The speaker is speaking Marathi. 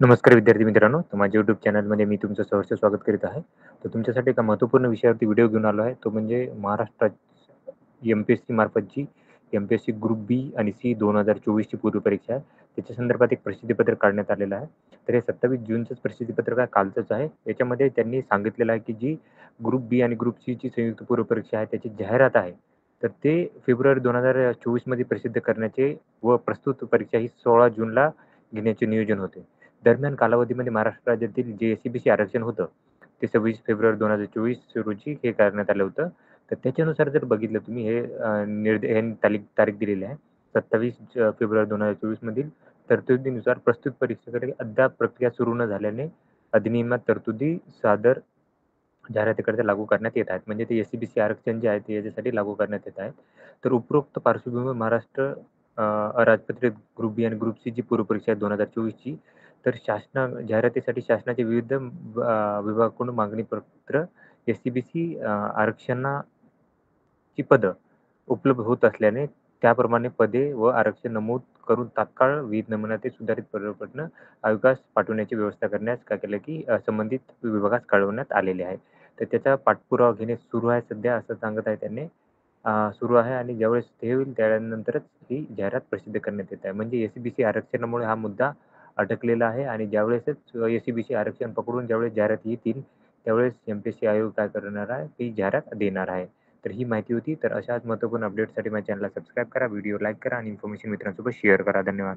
नमस्कार विद्यार्थी मित्रांनो, तर माझ्या YouTube चॅनलमध्ये मी तुमचं सहर्ष स्वागत करीत आहे. तर तुमच्यासाठी एका महत्त्वपूर्ण विषयावरती व्हिडिओ घेऊन आलो आहे. तो म्हणजे महाराष्ट्रात एम-पी-एस-सी मार्फतची एम-पी-एस-सी ग्रुप बी आणि सी 2024ची पूर्वपरीक्षा आहे. त्याच्या संदर्भात एक प्रसिद्धीपत्रक काढण्यात आलेलं आहे. तर हे 27 जूनचंच प्रसिद्धीपत्रक आहे, कालचंच आहे. याच्यामध्ये त्यांनी सांगितलेलं आहे, की जी ग्रुप बी आणि ग्रुप सीची संयुक्त पूर्वपरीक्षा आहे, त्याची जाहिरात आहे. तर ते फेब्रुवारी 2024 मध्ये प्रसिद्ध करण्याचे व प्रस्तुत परीक्षा ही 16 जूनला घेण्याचे नियोजन होते. दरम्यान कालावधीमध्ये महाराष्ट्र राज्यातील जे एस-सी-बी-सी आरक्षण होतं, ते 26 फेब्रुवारी 2024 रोजी हे करण्यात आलं होतं. तर त्याच्यानुसार जर बघितलं तुम्ही हे ह्यांनी तारीख दिलेली आहे. 27 फेब्रुवारी 2024 मधील तरतुदीनुसार प्रस्तुत परीक्षेकडे अद्याप प्रक्रिया सुरू न झाल्याने अधिनियमात तरतुदी सादर जाहिरातीकरिता लागू करण्यात येत आहेत. म्हणजे ते एस-सी-बी-सी आरक्षण जे आहे ते याच्यासाठी लागू करण्यात येत आहेत. तर उपरोक्त पार्श्वभूमीवर महाराष्ट्र अराजपत्रित ग्रुप बी आणि ग्रुप सी जी पूर्वपरीक्षा आहे 2024 ची, तर जाहिरातीसाठी शासनाचे विविध विभागाकडून मागणी पत्र एस-सी-बी-सी आरक्षणाची पदं उपलब्ध होत असल्याने त्याप्रमाणे पदे व आरक्षण नमूद करून तात्काळ विहित नमुना सुधारित प्रपत्र आयोगास पाठवण्याची व्यवस्था करण्यास काय केलं, की संबंधित विभागास कळवण्यात आलेले आहे. तर त्याचा पाठपुरावा घेणे सुरू आहे सध्या असं सांगत आहे त्यांनी. सुरू आहे आणि ज्यावेळेस ते होईल त्यानंतरच ही जाहिरात प्रसिद्ध करण्यात येत आहे. म्हणजे एस-सी-बी-सी आरक्षणामुळे हा मुद्दा अटकलेला आहे आणि ज्यावेळेसच एस-सी-बी-सी आरक्षण पकडून ज्यावेळेस जाहिरात येतील, त्यावेळेस एम-पी-एस-सी आयोग काय करणार आहे, ही जाहिरात देणार आहे. तर ही माहिती होती. तर अशाच महत्त्वपूर्ण अपडेटसाठी माझ्या चॅनलला सबस्क्राईब करा, व्हिडिओ लाईक करा आणि इन्फॉर्मेशन मित्रांसोबत शेअर करा. धन्यवाद.